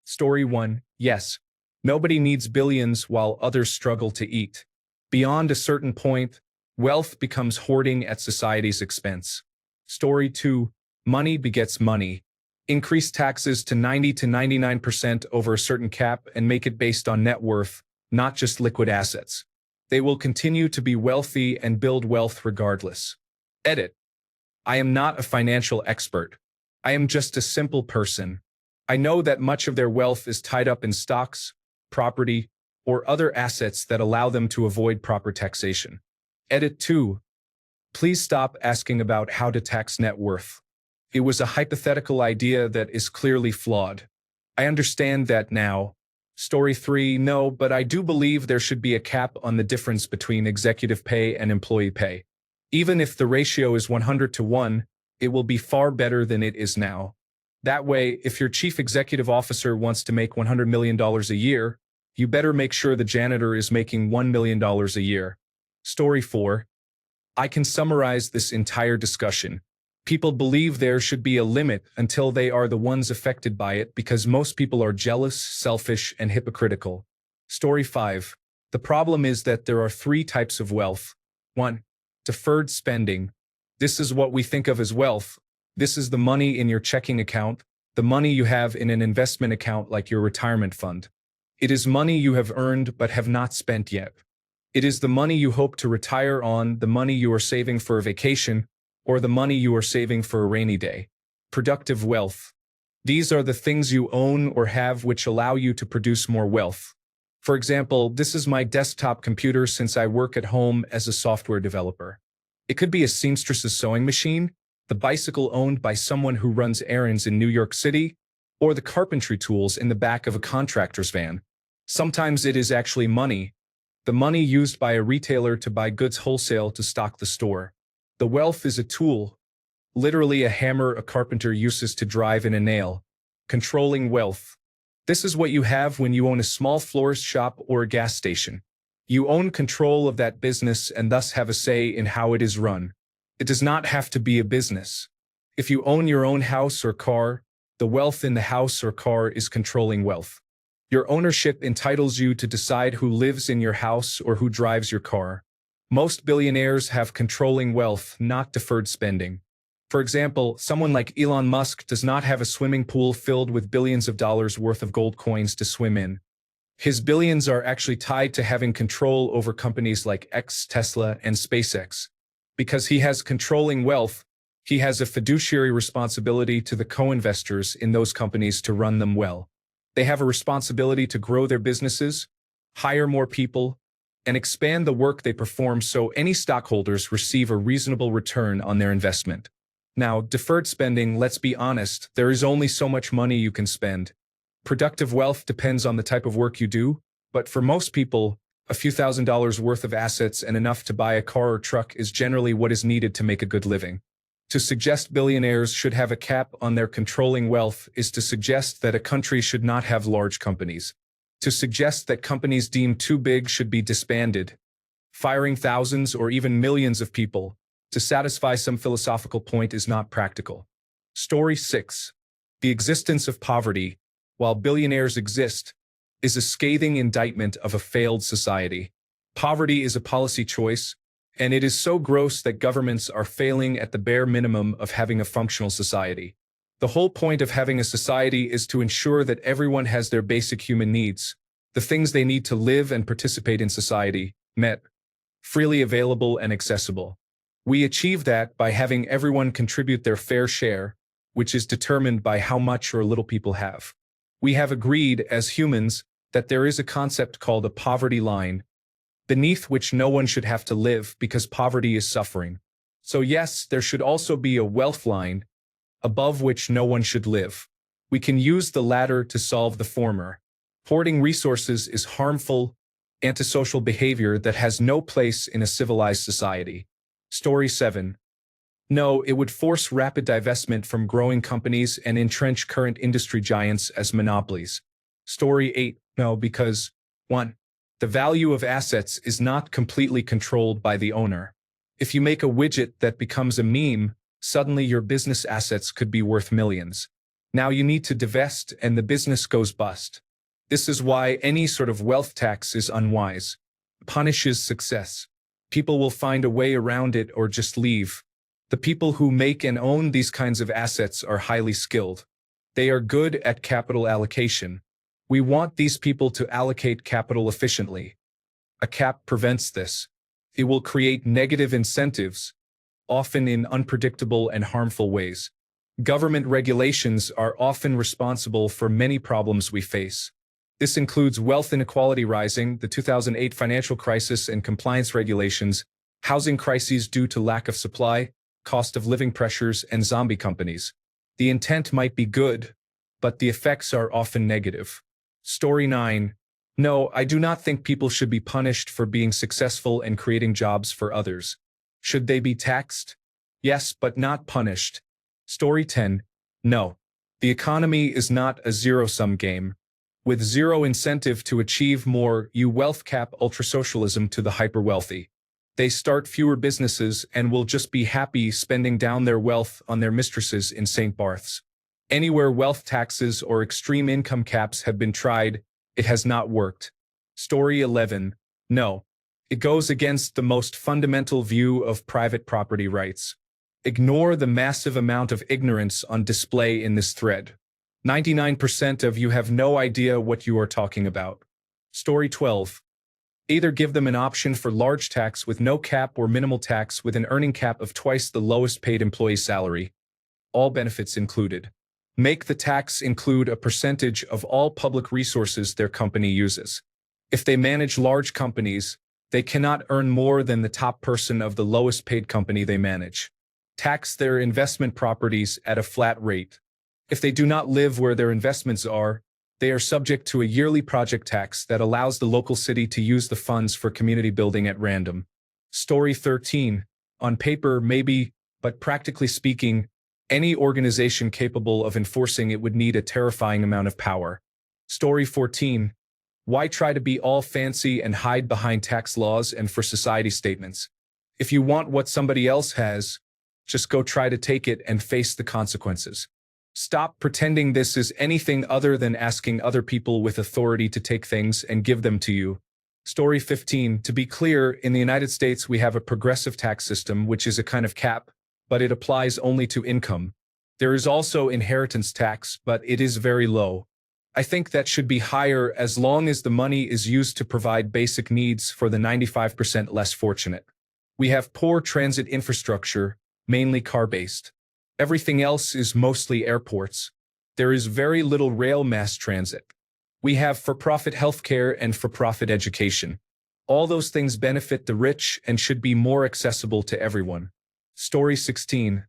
Story 1. Yes. Nobody needs billions while others struggle to eat. Beyond a certain point, wealth becomes hoarding at society's expense. Story 2. Money begets money. Increase taxes to 90 to 99% over a certain cap and make it based on net worth, not just liquid assets. They will continue to be wealthy and build wealth regardless. Edit. I am not a financial expert. I am just a simple person. I know that much of their wealth is tied up in stocks, property, or other assets that allow them to avoid proper taxation. Edit 2. Please stop asking about how to tax net worth. It was a hypothetical idea that is clearly flawed. I understand that now. Story 3. No, but I do believe there should be a cap on the difference between executive pay and employee pay. Even if the ratio is 100 to 1, it will be far better than it is now. That way, if your chief executive officer wants to make $100 million a year, you better make sure the janitor is making $1 million a year. Story 4. I can summarize this entire discussion. People believe there should be a limit until they are the ones affected by it because most people are jealous, selfish, and hypocritical. Story 5. The problem is that there are 3 types of wealth. 1. Deferred spending. This is what we think of as wealth. This is the money in your checking account, the money you have in an investment account like your retirement fund. It is money you have earned but have not spent yet. It is the money you hope to retire on, the money you are saving for a vacation, or the money you are saving for a rainy day. Productive wealth. These are the things you own or have which allow you to produce more wealth. For example, this is my desktop computer since I work at home as a software developer. It could be a seamstress's sewing machine, the bicycle owned by someone who runs errands in New York City, or the carpentry tools in the back of a contractor's van. Sometimes it is actually money, the money used by a retailer to buy goods wholesale to stock the store. The wealth is a tool, literally a hammer a carpenter uses to drive in a nail. Controlling wealth. This is what you have when you own a small florist shop or a gas station. You own control of that business and thus have a say in how it is run. It does not have to be a business. If you own your own house or car, the wealth in the house or car is controlling wealth. Your ownership entitles you to decide who lives in your house or who drives your car. Most billionaires have controlling wealth, not deferred spending. For example, someone like Elon Musk does not have a swimming pool filled with billions of dollars worth of gold coins to swim in. His billions are actually tied to having control over companies like Tesla, and SpaceX. Because he has controlling wealth, he has a fiduciary responsibility to the co-investors in those companies to run them well. They have a responsibility to grow their businesses, hire more people, and expand the work they perform so any stockholders receive a reasonable return on their investment. Now, deferred spending, let's be honest, there is only so much money you can spend. Productive wealth depends on the type of work you do, but for most people, a few $1,000s worth of assets and enough to buy a car or truck is generally what is needed to make a good living. To suggest billionaires should have a cap on their controlling wealth is to suggest that a country should not have large companies. To suggest that companies deemed too big should be disbanded, firing thousands or even millions of people to satisfy some philosophical point is not practical. Story 6. The existence of poverty, while billionaires exist, is a scathing indictment of a failed society. Poverty is a policy choice, and it is so gross that governments are failing at the bare minimum of having a functional society. The whole point of having a society is to ensure that everyone has their basic human needs, the things they need to live and participate in society, met, freely available and accessible. We achieve that by having everyone contribute their fair share, which is determined by how much or little people have. We have agreed as humans that there is a concept called a poverty line, beneath which no one should have to live because poverty is suffering. So yes, there should also be a wealth line, above which no one should live. We can use the latter to solve the former. Hoarding resources is harmful, antisocial behavior that has no place in a civilized society. Story 7. No, it would force rapid divestment from growing companies and entrench current industry giants as monopolies. Story 8. No, because 1. The value of assets is not completely controlled by the owner. If you make a widget that becomes a meme, suddenly your business assets could be worth millions. Now you need to divest and the business goes bust. This is why any sort of wealth tax is unwise. Punishes success. People will find a way around it or just leave. The people who make and own these kinds of assets are highly skilled. They are good at capital allocation. We want these people to allocate capital efficiently. A cap prevents this. It will create negative incentives, often in unpredictable and harmful ways. Government regulations are often responsible for many problems we face. This includes wealth inequality rising, the 2008 financial crisis and compliance regulations, housing crises due to lack of supply, cost of living pressures, and zombie companies. The intent might be good, but the effects are often negative. Story 9. No, I do not think people should be punished for being successful and creating jobs for others. Should they be taxed? Yes, but not punished. Story 10. No. The economy is not a zero-sum game. With zero incentive to achieve more, you wealth cap ultra-socialism to the hyper-wealthy. They start fewer businesses and will just be happy spending down their wealth on their mistresses in St. Barth's. Anywhere wealth taxes or extreme income caps have been tried, it has not worked. Story 11. No. It goes against the most fundamental view of private property rights. Ignore the massive amount of ignorance on display in this thread. 99% of you have no idea what you are talking about. Story 12. Either give them an option for large tax with no cap or minimal tax with an earning cap of twice the lowest paid employee salary. All benefits included. Make the tax include a percentage of all public resources their company uses. If they manage large companies, they cannot earn more than the top person of the lowest paid company they manage. Tax their investment properties at a flat rate. If they do not live where their investments are, they are subject to a yearly project tax that allows the local city to use the funds for community building at random. Story 13. On paper, maybe, but practically speaking, any organization capable of enforcing it would need a terrifying amount of power. Story 14. Why try to be all fancy and hide behind tax laws and for society statements? If you want what somebody else has, just go try to take it and face the consequences. Stop pretending this is anything other than asking other people with authority to take things and give them to you. Story 15. To be clear, in the United States we have a progressive tax system, which is a kind of cap, but it applies only to income. There is also inheritance tax, but it is very low. I think that should be higher as long as the money is used to provide basic needs for the 95% less fortunate. We have poor transit infrastructure, mainly car-based. Everything else is mostly airports. There is very little rail mass transit. We have for-profit healthcare and for-profit education. All those things benefit the rich and should be more accessible to everyone. Story 16.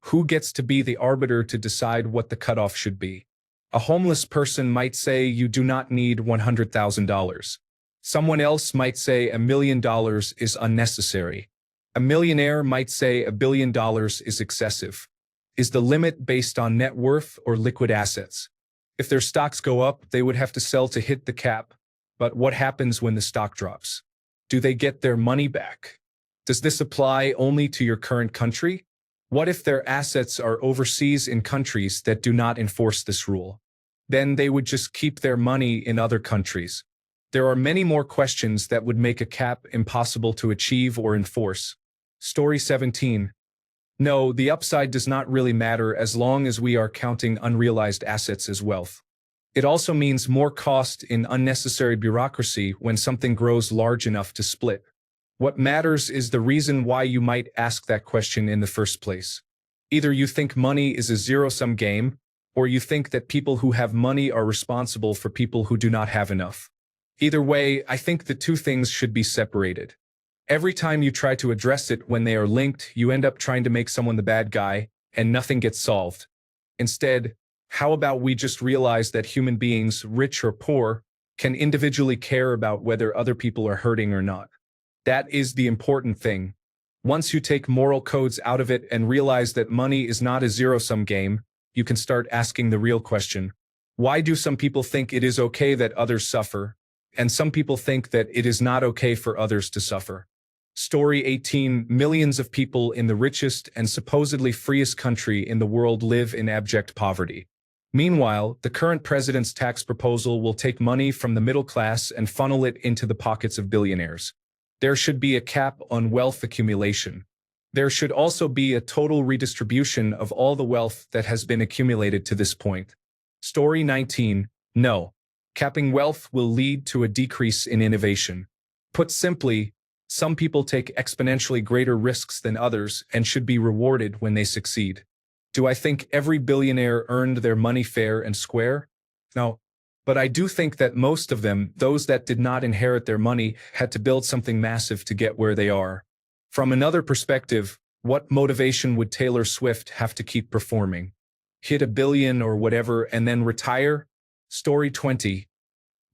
Who gets to be the arbiter to decide what the cutoff should be? A homeless person might say you do not need $100,000. Someone else might say $1 million is unnecessary. A millionaire might say $1 billion is excessive. Is the limit based on net worth or liquid assets? If their stocks go up, they would have to sell to hit the cap. But what happens when the stock drops? Do they get their money back? Does this apply only to your current country? What if their assets are overseas in countries that do not enforce this rule? Then they would just keep their money in other countries. There are many more questions that would make a cap impossible to achieve or enforce. Story 17. No, the upside does not really matter as long as we are counting unrealized assets as wealth. It also means more cost in unnecessary bureaucracy when something grows large enough to split. What matters is the reason why you might ask that question in the first place. Either you think money is a zero-sum game, or you think that people who have money are responsible for people who do not have enough. Either way, I think the two things should be separated. Every time you try to address it when they are linked, you end up trying to make someone the bad guy, and nothing gets solved. Instead, how about we just realize that human beings, rich or poor, can individually care about whether other people are hurting or not? That is the important thing. Once you take moral codes out of it and realize that money is not a zero-sum game, you can start asking the real question. Why do some people think it is okay that others suffer, and some people think that it is not okay for others to suffer? Story 18. Millions of people in the richest and supposedly freest country in the world live in abject poverty. Meanwhile, the current president's tax proposal will take money from the middle class and funnel it into the pockets of billionaires. There should be a cap on wealth accumulation. There should also be a total redistribution of all the wealth that has been accumulated to this point. Story 19. No. Capping wealth will lead to a decrease in innovation. Put simply, some people take exponentially greater risks than others and should be rewarded when they succeed. Do I think every billionaire earned their money fair and square? No. But I do think that most of them, those that did not inherit their money, had to build something massive to get where they are. From another perspective, what motivation would Taylor Swift have to keep performing? Hit a billion or whatever and then retire? Story 20.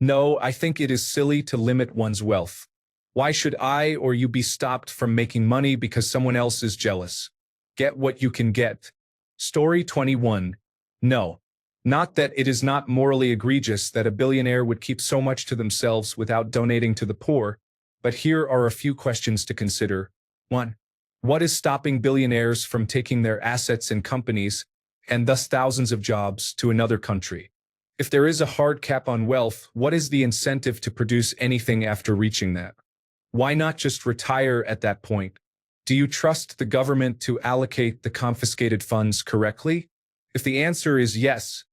No, I think it is silly to limit one's wealth. Why should I or you be stopped from making money because someone else is jealous? Get what you can get. Story 21. No. Not that it is not morally egregious that a billionaire would keep so much to themselves without donating to the poor, but here are a few questions to consider. 1. What is stopping billionaires from taking their assets and companies, and thus thousands of jobs, to another country? If there is a hard cap on wealth, what is the incentive to produce anything after reaching that? Why not just retire at that point? Do you trust the government to allocate the confiscated funds correctly? If the answer is yes,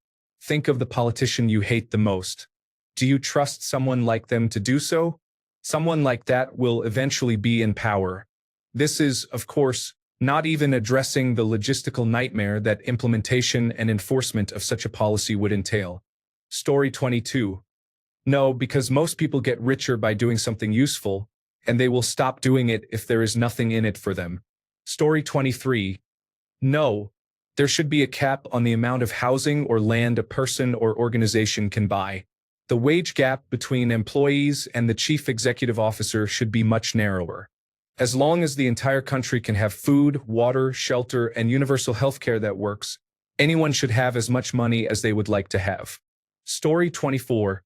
think of the politician you hate the most. Do you trust someone like them to do so? Someone like that will eventually be in power. This is, of course, not even addressing the logistical nightmare that implementation and enforcement of such a policy would entail. Story 22. No, because most people get richer by doing something useful, and they will stop doing it if there is nothing in it for them. Story 23. No, there should be a cap on the amount of housing or land a person or organization can buy. The wage gap between employees and the chief executive officer should be much narrower. As long as the entire country can have food, water, shelter, and universal healthcare that works, anyone should have as much money as they would like to have. Story 24.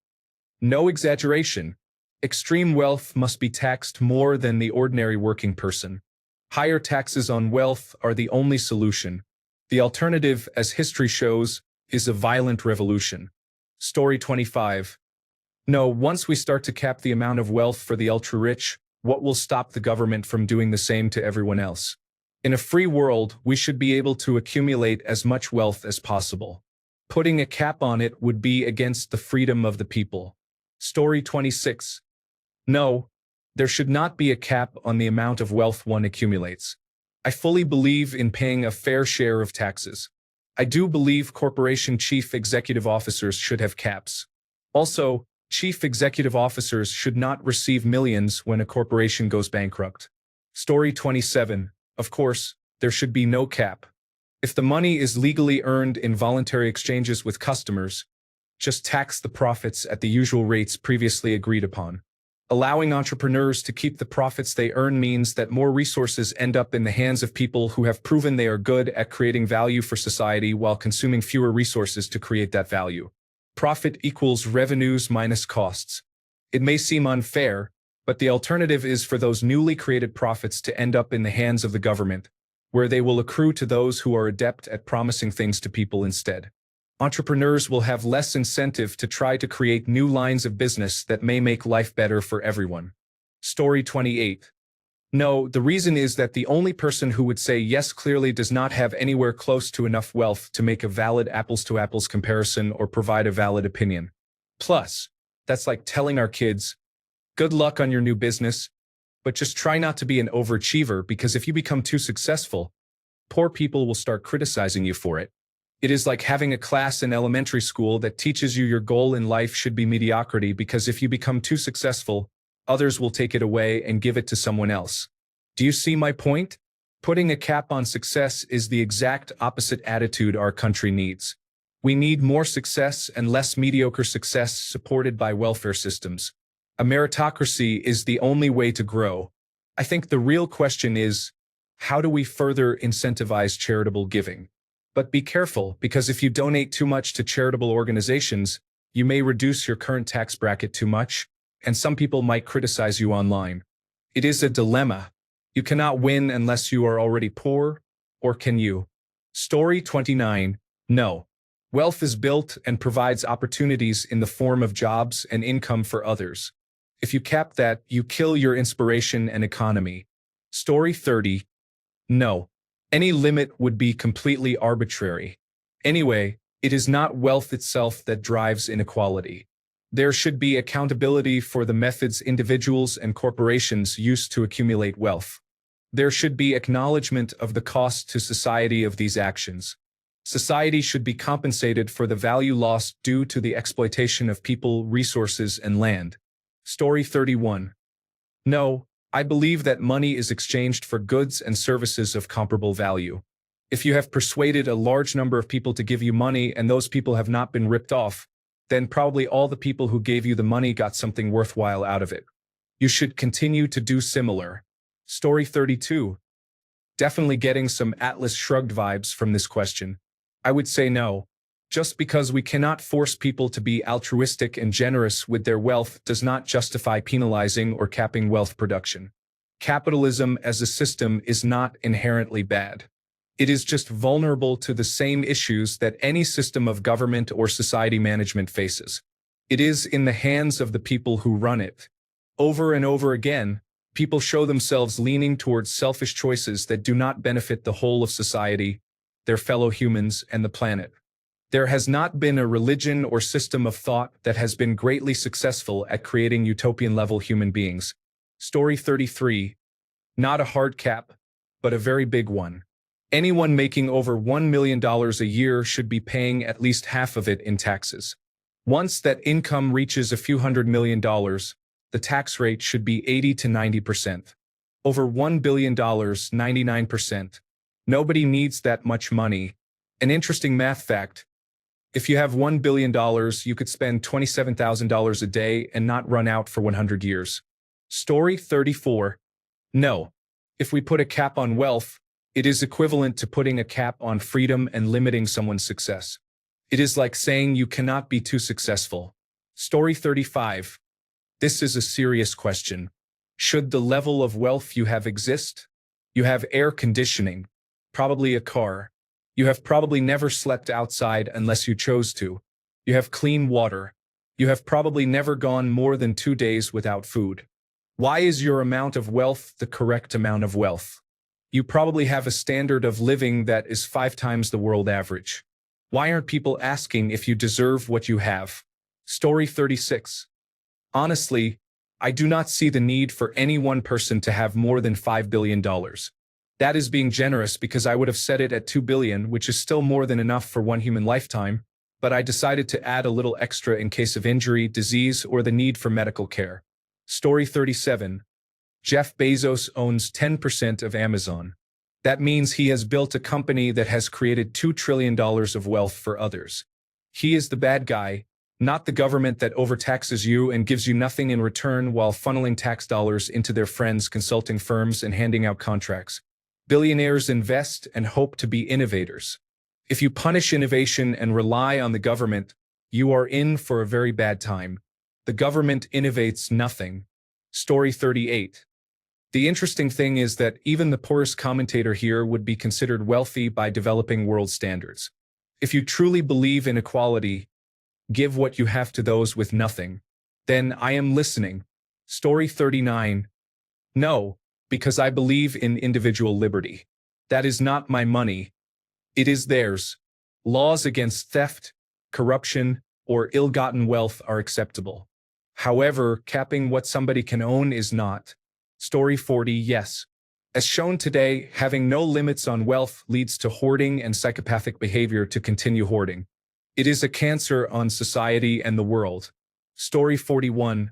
No exaggeration. Extreme wealth must be taxed more than the ordinary working person. Higher taxes on wealth are the only solution. The alternative, as history shows, is a violent revolution. Story 25. No, once we start to cap the amount of wealth for the ultra-rich, what will stop the government from doing the same to everyone else? In a free world, we should be able to accumulate as much wealth as possible. Putting a cap on it would be against the freedom of the people. Story 26. No, there should not be a cap on the amount of wealth one accumulates. I fully believe in paying a fair share of taxes. I do believe corporation chief executive officers should have caps. Also, chief executive officers should not receive millions when a corporation goes bankrupt. Story 27. Of course, there should be no cap. If the money is legally earned in voluntary exchanges with customers, just tax the profits at the usual rates previously agreed upon. Allowing entrepreneurs to keep the profits they earn means that more resources end up in the hands of people who have proven they are good at creating value for society while consuming fewer resources to create that value. Profit equals revenues minus costs. It may seem unfair, but the alternative is for those newly created profits to end up in the hands of the government, where they will accrue to those who are adept at promising things to people instead. Entrepreneurs will have less incentive to try to create new lines of business that may make life better for everyone. Story 28. No, the reason is that the only person who would say yes clearly does not have anywhere close to enough wealth to make a valid apples-to-apples comparison or provide a valid opinion. Plus, that's like telling our kids, good luck on your new business, but just try not to be an overachiever because if you become too successful, poor people will start criticizing you for it. It is like having a class in elementary school that teaches you your goal in life should be mediocrity because if you become too successful, others will take it away and give it to someone else. Do you see my point? Putting a cap on success is the exact opposite attitude our country needs. We need more success and less mediocre success supported by welfare systems. A meritocracy is the only way to grow. I think the real question is, how do we further incentivize charitable giving? But be careful, because if you donate too much to charitable organizations, you may reduce your current tax bracket too much, and some people might criticize you online. It is a dilemma. You cannot win unless you are already poor, or can you? Story 29. No. Wealth is built and provides opportunities in the form of jobs and income for others. If you cap that, you kill your inspiration and economy. Story 30. No. Any limit would be completely arbitrary. Anyway, it is not wealth itself that drives inequality. There should be accountability for the methods individuals and corporations use to accumulate wealth. There should be acknowledgement of the cost to society of these actions. Society should be compensated for the value lost due to the exploitation of people, resources, and land. Story 31. No, I believe that money is exchanged for goods and services of comparable value. If you have persuaded a large number of people to give you money and those people have not been ripped off, then probably all the people who gave you the money got something worthwhile out of it. You should continue to do similar. Story 32. Definitely getting some Atlas Shrugged vibes from this question. I would say no. Just because we cannot force people to be altruistic and generous with their wealth does not justify penalizing or capping wealth production. Capitalism as a system is not inherently bad. It is just vulnerable to the same issues that any system of government or society management faces. It is in the hands of the people who run it. Over and over again, people show themselves leaning towards selfish choices that do not benefit the whole of society, their fellow humans, and the planet. There has not been a religion or system of thought that has been greatly successful at creating utopian-level human beings. Story 33. Not a hard cap, but a very big one. Anyone making over $1 million a year should be paying at least half of it in taxes. Once that income reaches a few $100 million, the tax rate should be 80 to 90%. Over $1 billion, 99%. Nobody needs that much money. An interesting math fact: if you have $1 billion, you could spend $27,000 a day and not run out for 100 years. Story 34. No. If we put a cap on wealth, it is equivalent to putting a cap on freedom and limiting someone's success. It is like saying you cannot be too successful. Story 35. This is a serious question. Should the level of wealth you have exist? You have air conditioning, probably a car. You have probably never slept outside unless you chose to. You have clean water. You have probably never gone more than 2 days without food. Why is your amount of wealth the correct amount of wealth? You probably have a standard of living that is 5 times the world average. Why aren't people asking if you deserve what you have? Story 36. Honestly, I do not see the need for any one person to have more than $5 billion. That is being generous because I would have set it at $2 billion, which is still more than enough for one human lifetime, but I decided to add a little extra in case of injury, disease, or the need for medical care. Story 37. Jeff Bezos owns 10% of Amazon. That means he has built a company that has created $2 trillion of wealth for others. He is the bad guy, not the government that overtaxes you and gives you nothing in return while funneling tax dollars into their friends' consulting firms and handing out contracts. Billionaires invest and hope to be innovators. If you punish innovation and rely on the government, you are in for a very bad time. The government innovates nothing. Story 38. The interesting thing is that even the poorest commentator here would be considered wealthy by developing world standards. If you truly believe in equality, give what you have to those with nothing. Then I am listening. Story 39. No, because I believe in individual liberty. That is not my money. It is theirs. Laws against theft, corruption, or ill-gotten wealth are acceptable. However, capping what somebody can own is not. Story 40. Yes. As shown today, having no limits on wealth leads to hoarding and psychopathic behavior to continue hoarding. It is a cancer on society and the world. Story 41.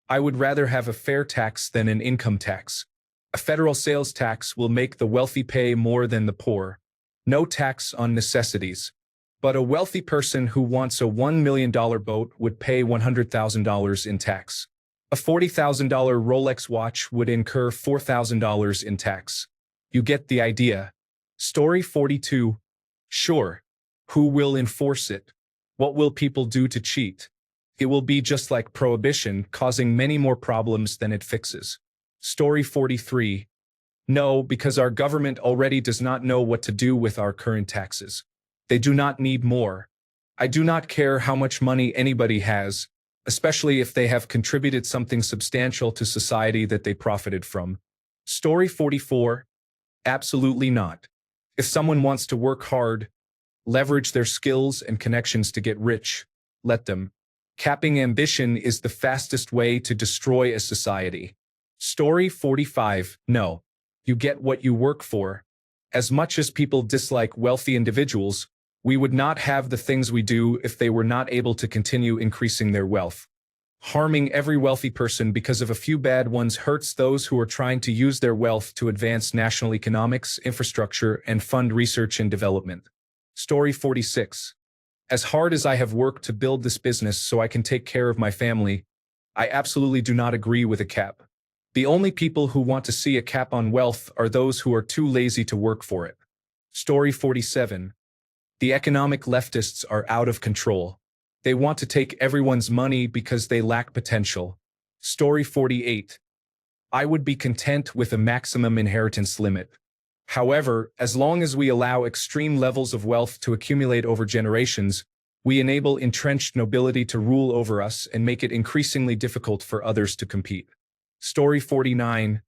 I would rather have a fair tax than an income tax. A federal sales tax will make the wealthy pay more than the poor. No tax on necessities. But a wealthy person who wants a $1 million boat would pay $100,000 in tax. A $40,000 Rolex watch would incur $4,000 in tax. You get the idea. Story 42. Sure. Who will enforce it? What will people do to cheat? It will be just like prohibition, causing many more problems than it fixes. Story 43. No, because our government already does not know what to do with our current taxes. They do not need more. I do not care how much money anybody has, especially if they have contributed something substantial to society that they profited from. Story 44. Absolutely not. If someone wants to work hard, leverage their skills and connections to get rich, let them. Capping ambition is the fastest way to destroy a society. Story 45. No. You get what you work for. As much as people dislike wealthy individuals, we would not have the things we do if they were not able to continue increasing their wealth. Harming every wealthy person because of a few bad ones hurts those who are trying to use their wealth to advance national economics, infrastructure, and fund research and development. Story 46. As hard as I have worked to build this business so I can take care of my family, I absolutely do not agree with a cap. The only people who want to see a cap on wealth are those who are too lazy to work for it. Story 47. The economic leftists are out of control. They want to take everyone's money because they lack potential. Story 48. I would be content with a maximum inheritance limit. However, as long as we allow extreme levels of wealth to accumulate over generations, we enable entrenched nobility to rule over us and make it increasingly difficult for others to compete. Story 49.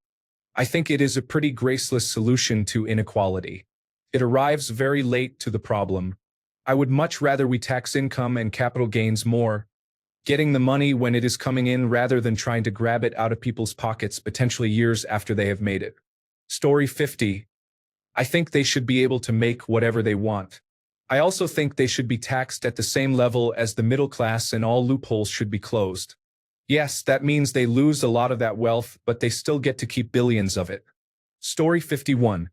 I think it is a pretty graceless solution to inequality. It arrives very late to the problem. I would much rather we tax income and capital gains more, getting the money when it is coming in rather than trying to grab it out of people's pockets potentially years after they have made it. Story 50. I think they should be able to make whatever they want. I also think they should be taxed at the same level as the middle class and all loopholes should be closed. Yes, that means they lose a lot of that wealth, but they still get to keep billions of it. Story 51.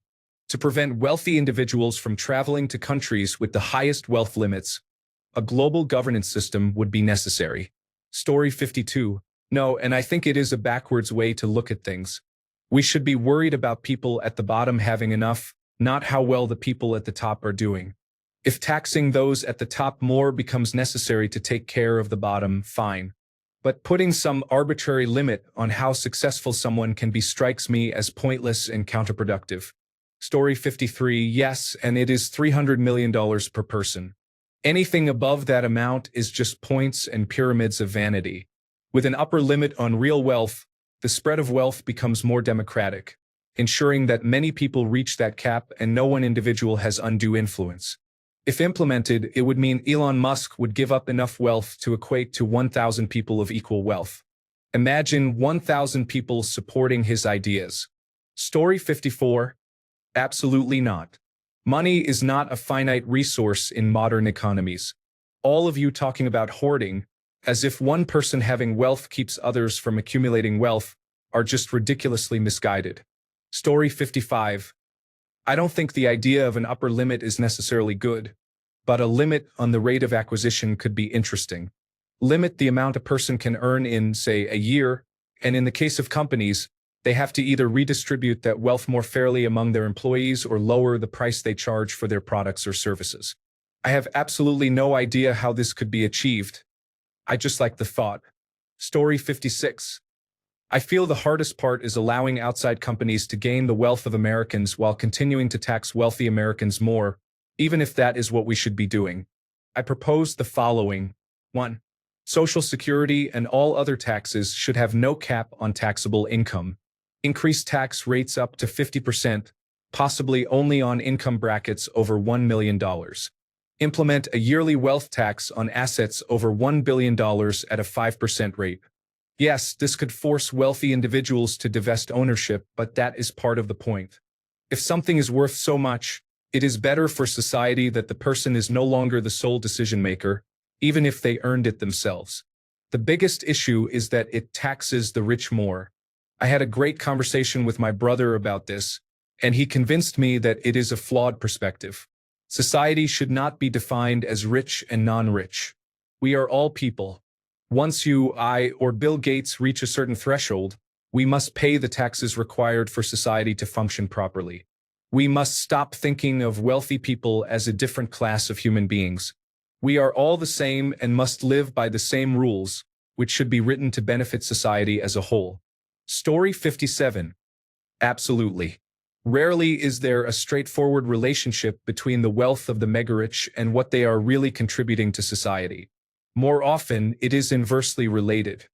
To prevent wealthy individuals from traveling to countries with the highest wealth limits, a global governance system would be necessary. Story 52. No, and I think it is a backwards way to look at things. We should be worried about people at the bottom having enough, not how well the people at the top are doing. If taxing those at the top more becomes necessary to take care of the bottom, fine. But putting some arbitrary limit on how successful someone can be strikes me as pointless and counterproductive. Story 53. Yes, and it is $300 million per person. Anything above that amount is just points and pyramids of vanity. With an upper limit on real wealth, the spread of wealth becomes more democratic, ensuring that many people reach that cap and no one individual has undue influence. If implemented, it would mean Elon Musk would give up enough wealth to equate to 1,000 people of equal wealth. Imagine 1,000 people supporting his ideas. Story 54. Absolutely not. Money is not a finite resource in modern economies. All of you talking about hoarding, as if one person having wealth keeps others from accumulating wealth, are just ridiculously misguided. Story 55. I don't think the idea of an upper limit is necessarily good, but a limit on the rate of acquisition could be interesting. Limit the amount a person can earn in, say, a year, and in the case of companies, they have to either redistribute that wealth more fairly among their employees or lower the price they charge for their products or services. I have absolutely no idea how this could be achieved. I just like the thought. Story 56. I feel the hardest part is allowing outside companies to gain the wealth of Americans while continuing to tax wealthy Americans more, even if that is what we should be doing. I propose the following. 1. Social Security and all other taxes should have no cap on taxable income. Increase tax rates up to 50%, possibly only on income brackets over $1 million. Implement a yearly wealth tax on assets over $1 billion at a 5% rate. Yes, this could force wealthy individuals to divest ownership, but that is part of the point. If something is worth so much, it is better for society that the person is no longer the sole decision maker, even if they earned it themselves. The biggest issue is that it taxes the rich more. I had a great conversation with my brother about this, and he convinced me that it is a flawed perspective. Society should not be defined as rich and non-rich. We are all people. Once you, I, or Bill Gates reach a certain threshold, we must pay the taxes required for society to function properly. We must stop thinking of wealthy people as a different class of human beings. We are all the same and must live by the same rules, which should be written to benefit society as a whole. Story 57. Absolutely. Rarely is there a straightforward relationship between the wealth of the mega-rich and what they are really contributing to society. More often, it is inversely related.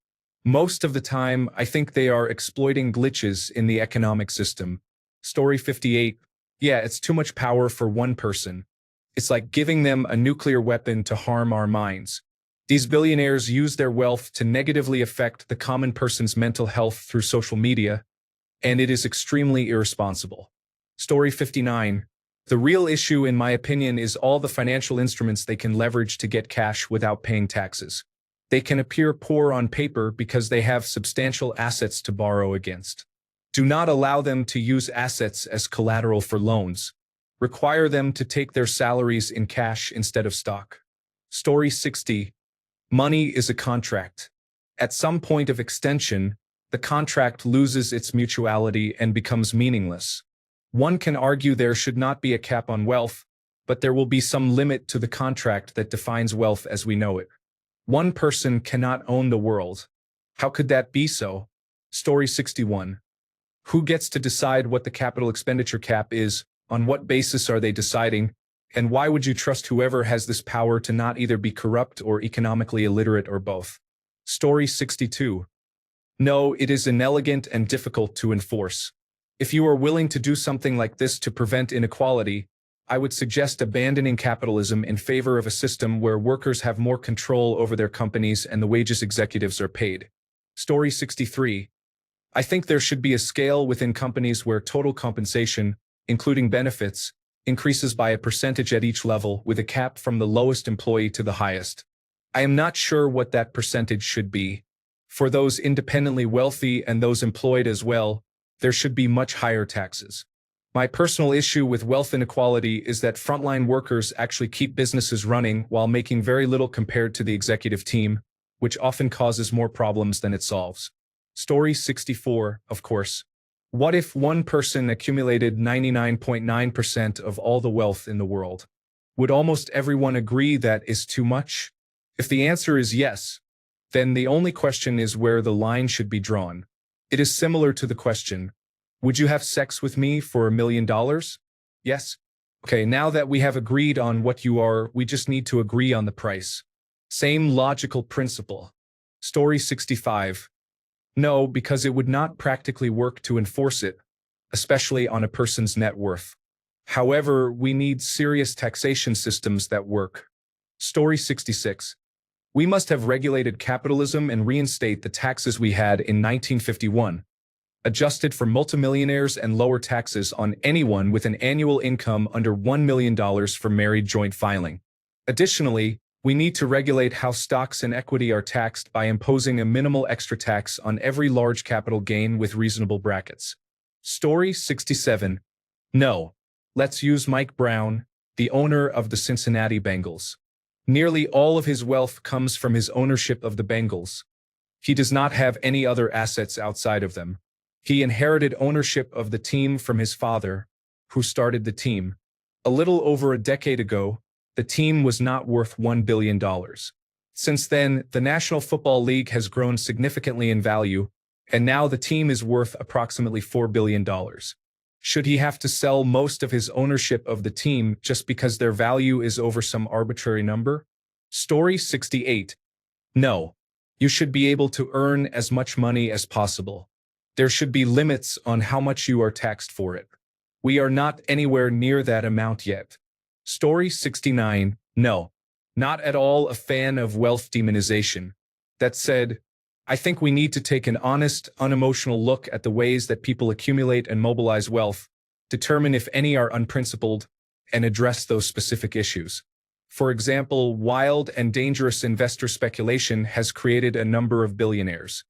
Most of the time, I think they are exploiting glitches in the economic system. Story 58. Yeah, it's too much power for one person. It's like giving them a nuclear weapon to harm our minds. These billionaires use their wealth to negatively affect the common person's mental health through social media, and it is extremely irresponsible. Story 59. The real issue, in my opinion, is all the financial instruments they can leverage to get cash without paying taxes. They can appear poor on paper because they have substantial assets to borrow against. Do not allow them to use assets as collateral for loans. Require them to take their salaries in cash instead of stock. Story 60. Money is a contract. At some point of extension, the contract loses its mutuality and becomes meaningless. One can argue there should not be a cap on wealth, but there will be some limit to the contract that defines wealth as we know it. One person cannot own the world. How could that be so? Story 61. Who gets to decide what the capital expenditure cap is? On what basis are they deciding? And why would you trust whoever has this power to not either be corrupt or economically illiterate or both? Story 62. No, it is inelegant and difficult to enforce. If you are willing to do something like this to prevent inequality, I would suggest abandoning capitalism in favor of a system where workers have more control over their companies and the wages executives are paid. Story 63. I think there should be a scale within companies where total compensation, including benefits, increases by a percentage at each level with a cap from the lowest employee to the highest. I am not sure what that percentage should be. For those independently wealthy and those employed as well, there should be much higher taxes. My personal issue with wealth inequality is that frontline workers actually keep businesses running while making very little compared to the executive team, which often causes more problems than it solves. Story 64, of course. What if one person accumulated 99.9% of all the wealth in the world? Would almost everyone agree that is too much? If the answer is yes, then the only question is where the line should be drawn. It is similar to the question, would you have sex with me for $1 million? Yes? Okay, now that we have agreed on what you are, we just need to agree on the price. Same logical principle. Story 65. No, because it would not practically work to enforce it, especially on a person's net worth. However, we need serious taxation systems that work. Story 66. We must have regulated capitalism and reinstate the taxes we had in 1951, adjusted for multimillionaires and lower taxes on anyone with an annual income under $1 million for married joint filing. Additionally, we need to regulate how stocks and equity are taxed by imposing a minimal extra tax on every large capital gain with reasonable brackets. Story 67. No. Let's use Mike Brown, the owner of the Cincinnati Bengals. Nearly all of his wealth comes from his ownership of the Bengals. He does not have any other assets outside of them. He inherited ownership of the team from his father, who started the team. A little over a decade ago, the team was not worth $1 billion. Since then, the National Football League has grown significantly in value, and now the team is worth approximately $4 billion. Should he have to sell most of his ownership of the team just because their value is over some arbitrary number? Story 68. No. You should be able to earn as much money as possible. There should be limits on how much you are taxed for it. We are not anywhere near that amount yet. Story 69. No. Not at all a fan of wealth demonization. That said, I think we need to take an honest, unemotional look at the ways that people accumulate and mobilize wealth, determine if any are unprincipled, and address those specific issues. For example, wild and dangerous investor speculation has created a number of billionaires.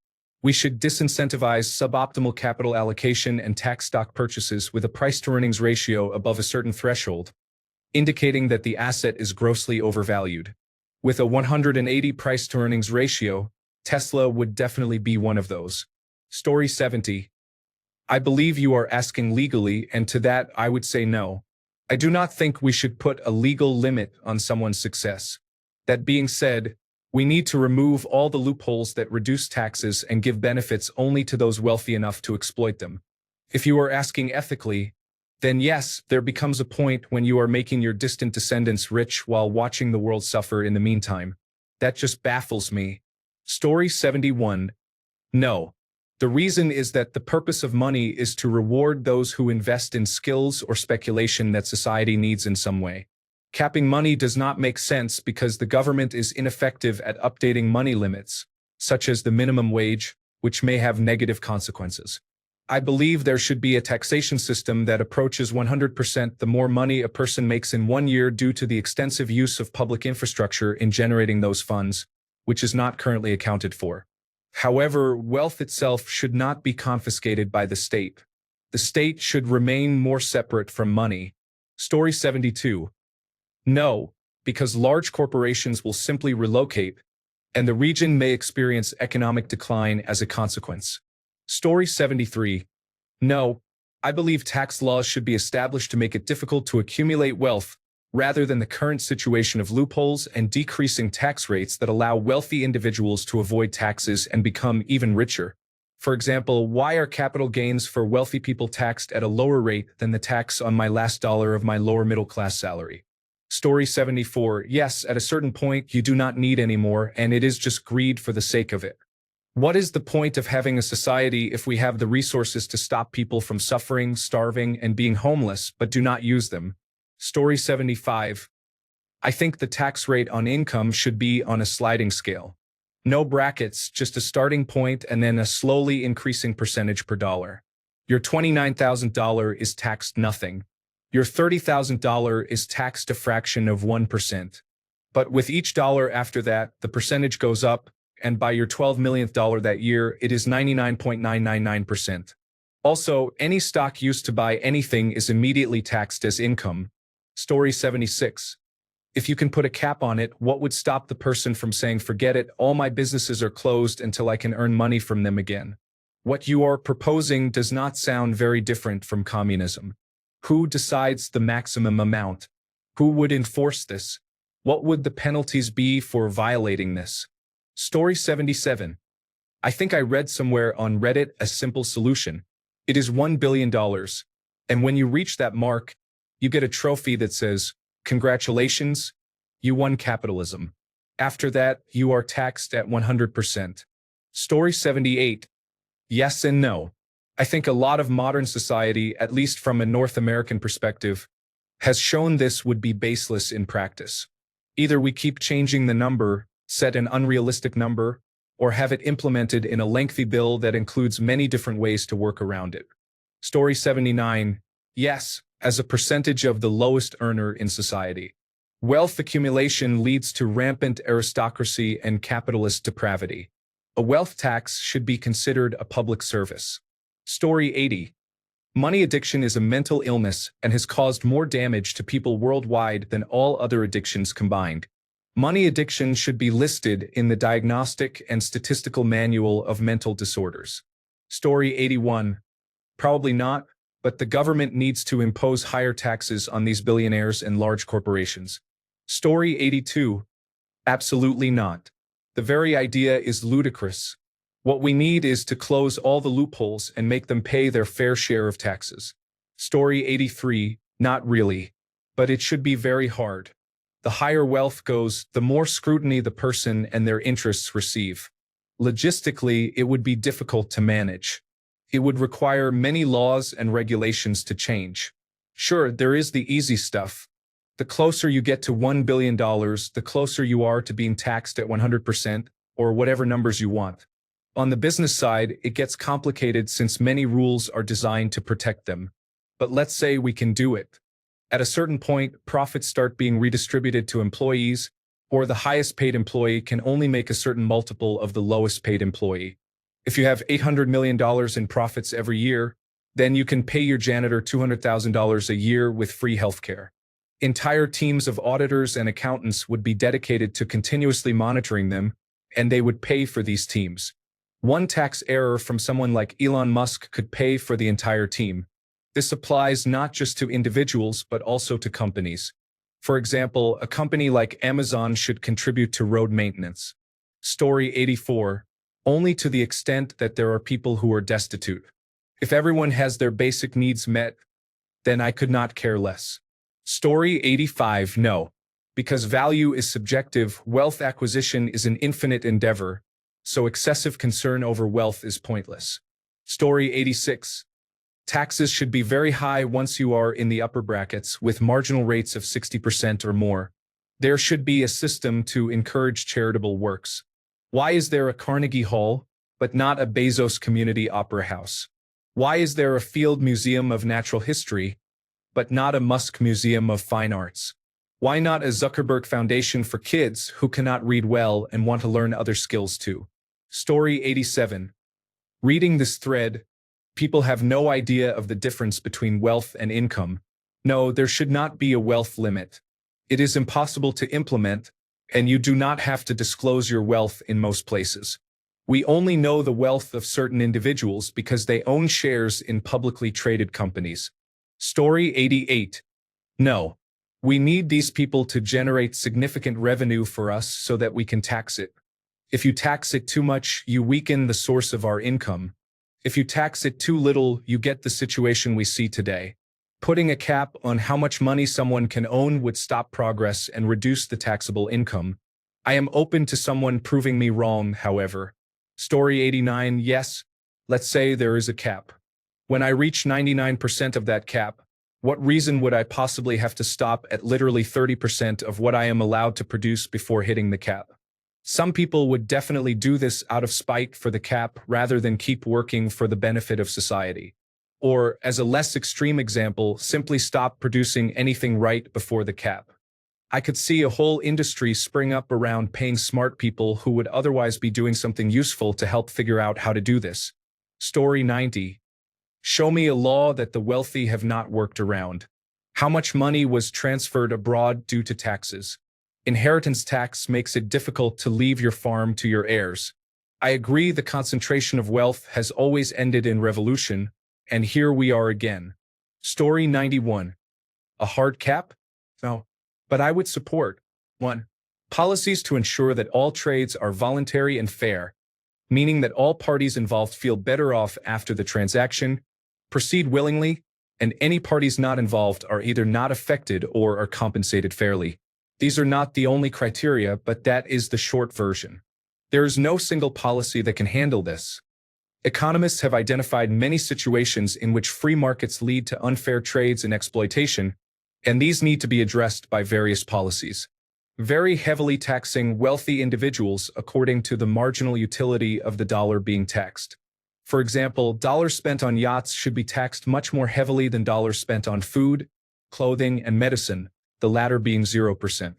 We should disincentivize suboptimal capital allocation and tax stock purchases with a price-to-earnings ratio above a certain threshold, indicating that the asset is grossly overvalued. With a 180 price-to-earnings ratio, Tesla would definitely be one of those. Story 70. I believe you are asking legally, and to that I would say no. I do not think we should put a legal limit on someone's success. That being said, we need to remove all the loopholes that reduce taxes and give benefits only to those wealthy enough to exploit them. If you are asking ethically, then yes, there becomes a point when you are making your distant descendants rich while watching the world suffer in the meantime. That just baffles me. Story 71. No. The reason is that the purpose of money is to reward those who invest in skills or speculation that society needs in some way. Capping money does not make sense because the government is ineffective at updating money limits, such as the minimum wage, which may have negative consequences. I believe there should be a taxation system that approaches 100% the more money a person makes in 1 year due to the extensive use of public infrastructure in generating those funds, which is not currently accounted for. However, wealth itself should not be confiscated by the state. The state should remain more separate from money. Story 72. No, because large corporations will simply relocate, and the region may experience economic decline as a consequence. Story 73. No, I believe tax laws should be established to make it difficult to accumulate wealth, rather than the current situation of loopholes and decreasing tax rates that allow wealthy individuals to avoid taxes and become even richer. For example, why are capital gains for wealthy people taxed at a lower rate than the tax on my last dollar of my lower middle class salary? Story 74. Yes, at a certain point you do not need any more, and it is just greed for the sake of it. What is the point of having a society if we have the resources to stop people from suffering, starving, and being homeless, but do not use them? Story 75. I think the tax rate on income should be on a sliding scale. No brackets, just a starting point and then a slowly increasing percentage per dollar. Your $29,000 is taxed nothing. Your $30,000 is taxed a fraction of 1%. But with each dollar after that, the percentage goes up, and by your 12 millionth dollar that year, it is 99.999%. Also, any stock used to buy anything is immediately taxed as income. Story 76. If you can put a cap on it, what would stop the person from saying, forget it, all my businesses are closed until I can earn money from them again? What you are proposing does not sound very different from communism. Who decides the maximum amount? Who would enforce this? What would the penalties be for violating this? Story 77. I think I read somewhere on Reddit a simple solution. It is $1 billion. And when you reach that mark, you get a trophy that says, congratulations, you won capitalism. After that, you are taxed at 100%. Story 78. Yes and no. I think a lot of modern society, at least from a North American perspective, has shown this would be baseless in practice. Either we keep changing the number, set an unrealistic number, or have it implemented in a lengthy bill that includes many different ways to work around it. Story 79. Yes, as a percentage of the lowest earner in society. Wealth accumulation leads to rampant aristocracy and capitalist depravity. A wealth tax should be considered a public service. Story 80. Money addiction is a mental illness and has caused more damage to people worldwide than all other addictions combined. Money addiction should be listed in the Diagnostic and Statistical Manual of Mental Disorders. Story 81. Probably not, but the government needs to impose higher taxes on these billionaires and large corporations. Story 82. Absolutely not. The very idea is ludicrous. What we need is to close all the loopholes and make them pay their fair share of taxes. Story 83. Not really. But it should be very hard. The higher wealth goes, the more scrutiny the person and their interests receive. Logistically, it would be difficult to manage. It would require many laws and regulations to change. Sure, there is the easy stuff. The closer you get to $1 billion, the closer you are to being taxed at 100%, or whatever numbers you want. On the business side, it gets complicated since many rules are designed to protect them. But let's say we can do it. At a certain point, profits start being redistributed to employees, or the highest paid employee can only make a certain multiple of the lowest paid employee. If you have $800 million in profits every year, then you can pay your janitor $200,000 a year with free healthcare. Entire teams of auditors and accountants would be dedicated to continuously monitoring them, and they would pay for these teams. One tax error from someone like Elon Musk could pay for the entire team. This applies not just to individuals, but also to companies. For example, a company like Amazon should contribute to road maintenance. Story 84. Only to the extent that there are people who are destitute. If everyone has their basic needs met, then I could not care less. Story 85. No. Because value is subjective, wealth acquisition is an infinite endeavor, so excessive concern over wealth is pointless. Story 86. Taxes should be very high once you are in the upper brackets, with marginal rates of 60% or more. There should be a system to encourage charitable works. Why is there a Carnegie Hall, but not a Bezos Community Opera House? Why is there a Field Museum of Natural History, but not a Musk Museum of Fine Arts? Why not a Zuckerberg Foundation for kids who cannot read well and want to learn other skills too? Story 87. Reading this thread, people have no idea of the difference between wealth and income. No, there should not be a wealth limit. It is impossible to implement, and you do not have to disclose your wealth in most places. We only know the wealth of certain individuals because they own shares in publicly traded companies. Story 88. No. We need these people to generate significant revenue for us so that we can tax it. If you tax it too much, you weaken the source of our income. If you tax it too little, you get the situation we see today. Putting a cap on how much money someone can own would stop progress and reduce the taxable income. I am open to someone proving me wrong, however. Story 89. Yes, let's say there is a cap. When I reach 99% of that cap, what reason would I possibly have to stop at literally 30% of what I am allowed to produce before hitting the cap? Some people would definitely do this out of spite for the cap rather than keep working for the benefit of society. Or, as a less extreme example, simply stop producing anything right before the cap. I could see a whole industry spring up around paying smart people who would otherwise be doing something useful to help figure out how to do this. Story 90. Show me a law that the wealthy have not worked around. How much money was transferred abroad due to taxes? Inheritance tax makes it difficult to leave your farm to your heirs. I agree the concentration of wealth has always ended in revolution, and here we are again. Story 91. A hard cap? No. But I would support 1. Policies to ensure that all trades are voluntary and fair, meaning that all parties involved feel better off after the transaction, proceed willingly, and any parties not involved are either not affected or are compensated fairly. These are not the only criteria, but that is the short version. There is no single policy that can handle this. Economists have identified many situations in which free markets lead to unfair trades and exploitation, and these need to be addressed by various policies. Very heavily taxing wealthy individuals according to the marginal utility of the dollar being taxed. For example, dollars spent on yachts should be taxed much more heavily than dollars spent on food, clothing, and medicine, the latter being 0%.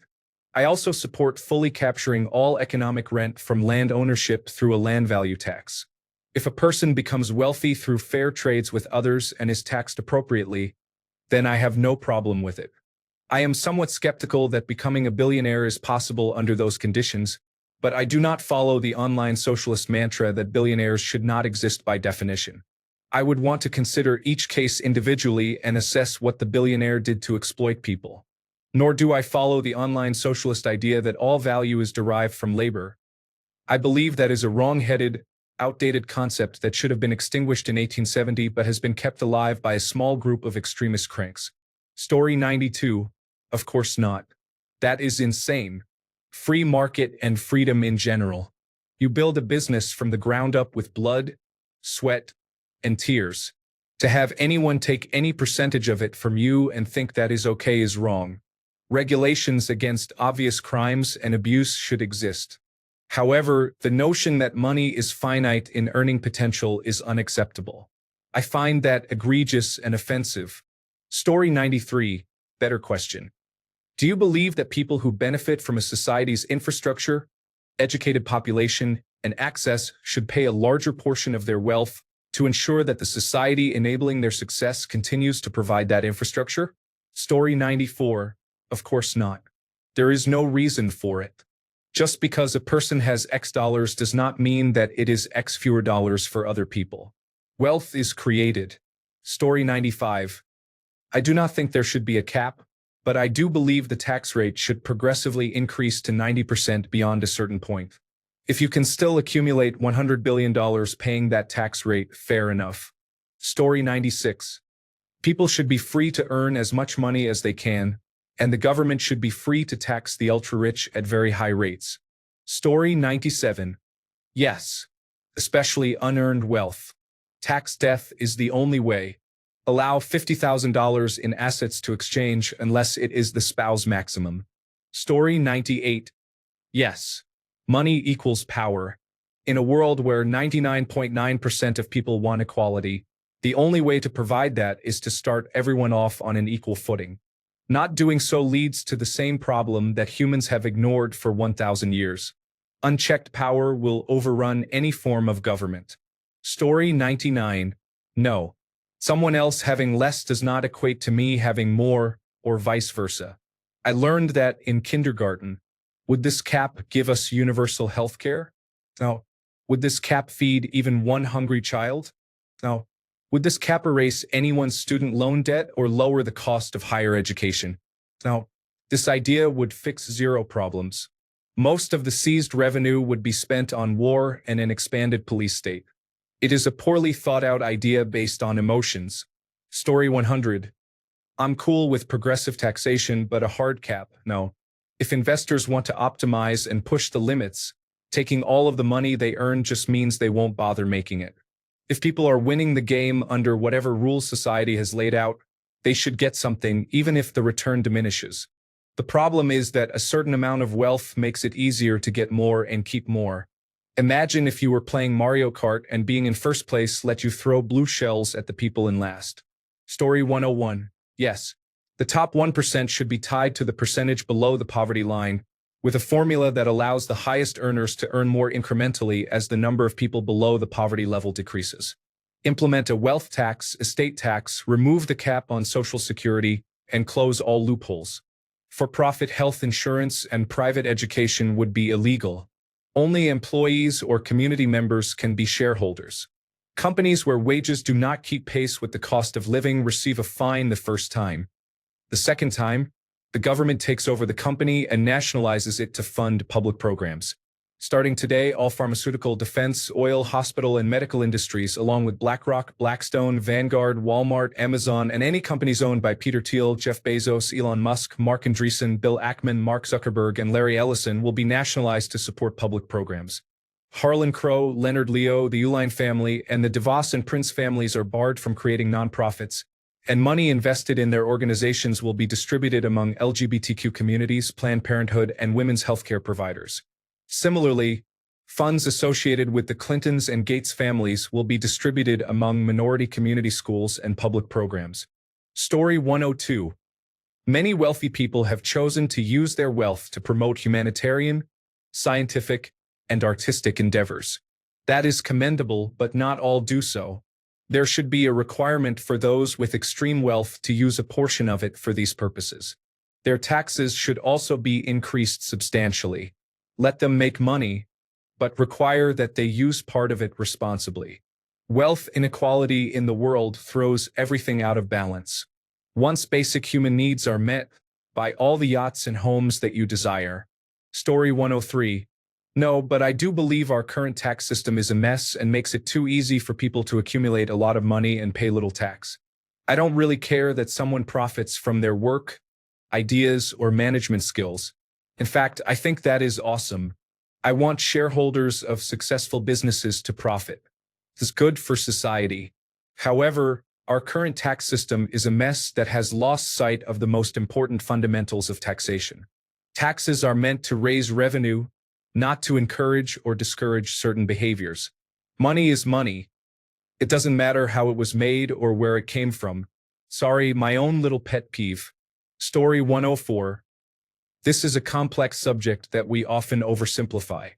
I also support fully capturing all economic rent from land ownership through a land value tax. If a person becomes wealthy through fair trades with others and is taxed appropriately, then I have no problem with it. I am somewhat skeptical that becoming a billionaire is possible under those conditions, but I do not follow the online socialist mantra that billionaires should not exist by definition. I would want to consider each case individually and assess what the billionaire did to exploit people. Nor do I follow the online socialist idea that all value is derived from labor. I believe that is a wrong-headed, outdated concept that should have been extinguished in 1870 but has been kept alive by a small group of extremist cranks. Story 92. Of course not. That is insane. Free market and freedom in general. You build a business from the ground up with blood, sweat, and tears. To have anyone take any percentage of it from you and think that is okay is wrong. Regulations against obvious crimes and abuse should exist. However, the notion that money is finite in earning potential is unacceptable. I find that egregious and offensive. Story 93. Better question. Do you believe that people who benefit from a society's infrastructure, educated population, and access should pay a larger portion of their wealth to ensure that the society enabling their success continues to provide that infrastructure? Story 94. Of course not. There is no reason for it. Just because a person has X dollars does not mean that it is X fewer dollars for other people. Wealth is created. Story 95. I do not think there should be a cap, but I do believe the tax rate should progressively increase to 90% beyond a certain point. If you can still accumulate $100 billion paying that tax rate, fair enough. Story 96. People should be free to earn as much money as they can, and the government should be free to tax the ultra-rich at very high rates. Story 97. Yes, especially unearned wealth. Tax death is the only way. Allow $50,000 in assets to exchange unless it is the spouse maximum. Story 98. Yes, money equals power. In a world where 99.9% of people want equality, the only way to provide that is to start everyone off on an equal footing. Not doing so leads to the same problem that humans have ignored for 1,000 years. Unchecked power will overrun any form of government. Story 99. No. Someone else having less does not equate to me having more, or vice versa. I learned that in kindergarten. Would this cap give us universal health care? No. Would this cap feed even one hungry child? No. Would this cap erase anyone's student loan debt or lower the cost of higher education? No. This idea would fix zero problems. Most of the seized revenue would be spent on war and an expanded police state. It is a poorly thought-out idea based on emotions. Story 100. I'm cool with progressive taxation, but a hard cap, no. If investors want to optimize and push the limits, taking all of the money they earn just means they won't bother making it. If people are winning the game under whatever rules society has laid out, they should get something, even if the return diminishes. The problem is that a certain amount of wealth makes it easier to get more and keep more. Imagine if you were playing Mario Kart and being in first place let you throw blue shells at the people in last. Story 101. Yes, the top 1% should be tied to the percentage below the poverty line, with a formula that allows the highest earners to earn more incrementally as the number of people below the poverty level decreases. Implement a wealth tax, estate tax, remove the cap on Social Security, and close all loopholes. For-profit health insurance and private education would be illegal. Only employees or community members can be shareholders. Companies where wages do not keep pace with the cost of living receive a fine the first time. The second time, the government takes over the company and nationalizes it to fund public programs. Starting today, all pharmaceutical, defense, oil, hospital, and medical industries, along with BlackRock, Blackstone, Vanguard, Walmart, Amazon, and any companies owned by Peter Thiel, Jeff Bezos, Elon Musk, Mark Andreessen, Bill Ackman, Mark Zuckerberg, and Larry Ellison, will be nationalized to support public programs. Harlan Crow, Leonard Leo, the Uline family, and the DeVos and Prince families are barred from creating nonprofits, and money invested in their organizations will be distributed among LGBTQ communities, Planned Parenthood, and women's healthcare providers. Similarly, funds associated with the Clintons and Gates families will be distributed among minority community schools and public programs. Story 102. Many wealthy people have chosen to use their wealth to promote humanitarian, scientific, and artistic endeavors. That is commendable, but not all do so. There should be a requirement for those with extreme wealth to use a portion of it for these purposes. Their taxes should also be increased substantially. Let them make money, but require that they use part of it responsibly. Wealth inequality in the world throws everything out of balance. Once basic human needs are met, buy all the yachts and homes that you desire. Story 103. No, but I do believe our current tax system is a mess and makes it too easy for people to accumulate a lot of money and pay little tax. I don't really care that someone profits from their work, ideas, or management skills. In fact, I think that is awesome. I want shareholders of successful businesses to profit. This is good for society. However, our current tax system is a mess that has lost sight of the most important fundamentals of taxation. Taxes are meant to raise revenue, not to encourage or discourage certain behaviors. Money is money. It doesn't matter how it was made or where it came from. Sorry, my own little pet peeve. Story 104. This is a complex subject that we often oversimplify.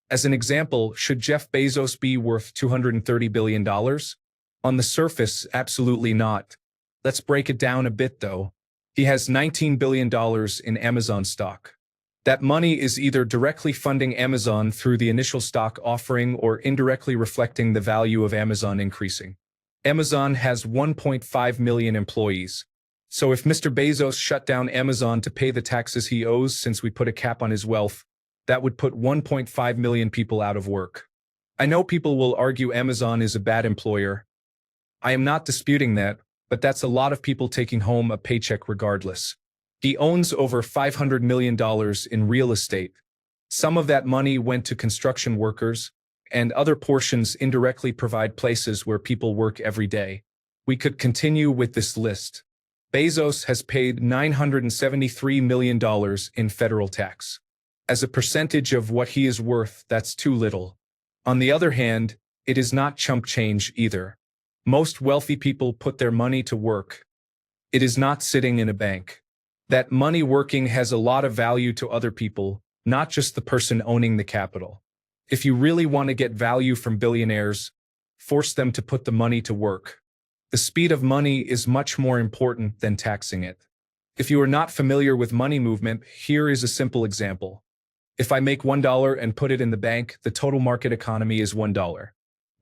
As an example, should Jeff Bezos be worth $230 billion? On the surface, absolutely not. Let's break it down a bit though. He has $19 billion in Amazon stock. That money is either directly funding Amazon through the initial stock offering or indirectly reflecting the value of Amazon increasing. Amazon has 1.5 million employees. So if Mr. Bezos shut down Amazon to pay the taxes he owes since we put a cap on his wealth, that would put 1.5 million people out of work. I know people will argue Amazon is a bad employer. I am not disputing that, but that's a lot of people taking home a paycheck regardless. He owns over $500 million in real estate. Some of that money went to construction workers, and other portions indirectly provide places where people work every day. We could continue with this list. Bezos has paid $973 million in federal tax. As a percentage of what he is worth, that's too little. On the other hand, it is not chump change either. Most wealthy people put their money to work. It is not sitting in a bank. That money working has a lot of value to other people, not just the person owning the capital. If you really want to get value from billionaires, force them to put the money to work. The speed of money is much more important than taxing it. If you are not familiar with money movement, here is a simple example. If I make $1 and put it in the bank, the total market economy is $1.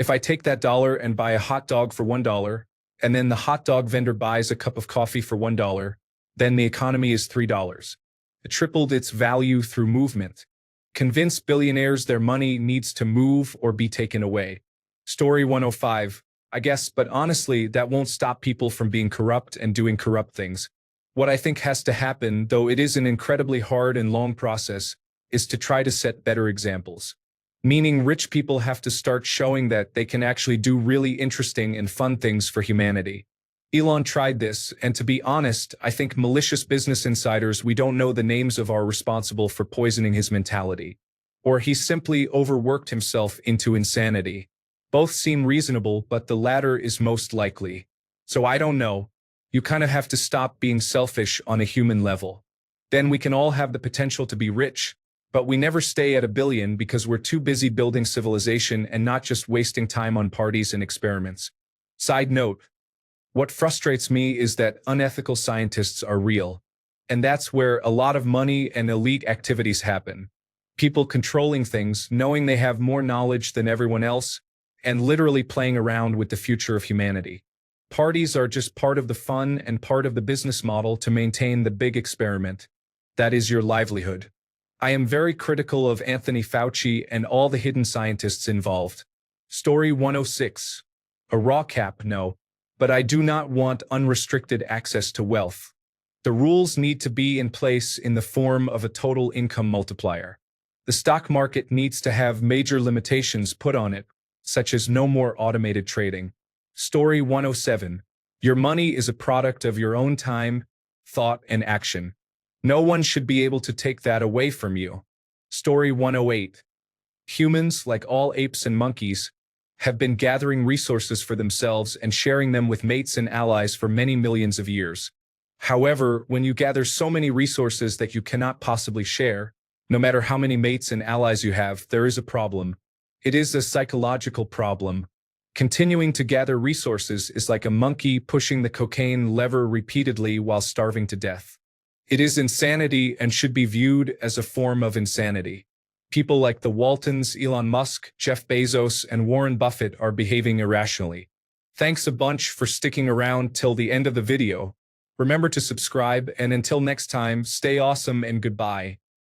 If I take that dollar and buy a hot dog for $1, and then the hot dog vendor buys a cup of coffee for $1, then the economy is $3. It tripled its value through movement. Convince billionaires their money needs to move or be taken away. Story 105. I guess, but honestly, that won't stop people from being corrupt and doing corrupt things. What I think has to happen, though it is an incredibly hard and long process, is to try to set better examples. Meaning rich people have to start showing that they can actually do really interesting and fun things for humanity. Elon tried this, and to be honest, I think malicious business insiders we don't know the names of are responsible for poisoning his mentality. Or he simply overworked himself into insanity. Both seem reasonable, but the latter is most likely. So I don't know. You kind of have to stop being selfish on a human level. Then we can all have the potential to be rich, but we never stay at $1 billion because we're too busy building civilization and not just wasting time on parties and experiments. Side note, what frustrates me is that unethical scientists are real. And that's where a lot of money and elite activities happen. People controlling things, knowing they have more knowledge than everyone else, and literally playing around with the future of humanity. Parties are just part of the fun and part of the business model to maintain the big experiment. That is your livelihood. I am very critical of Anthony Fauci and all the hidden scientists involved. Story 106. A raw cap, no. But I do not want unrestricted access to wealth. The rules need to be in place in the form of a total income multiplier. The stock market needs to have major limitations put on it, such as no more automated trading. Story 107. Your money is a product of your own time, thought, and action. No one should be able to take that away from you. Story 108. Humans, like all apes and monkeys, have been gathering resources for themselves and sharing them with mates and allies for many millions of years. However, when you gather so many resources that you cannot possibly share, no matter how many mates and allies you have, there is a problem. It is a psychological problem. Continuing to gather resources is like a monkey pushing the cocaine lever repeatedly while starving to death. It is insanity and should be viewed as a form of insanity. People like the Waltons, Elon Musk, Jeff Bezos, and Warren Buffett are behaving irrationally. Thanks a bunch for sticking around till the end of the video. Remember to subscribe, and until next time, stay awesome and goodbye.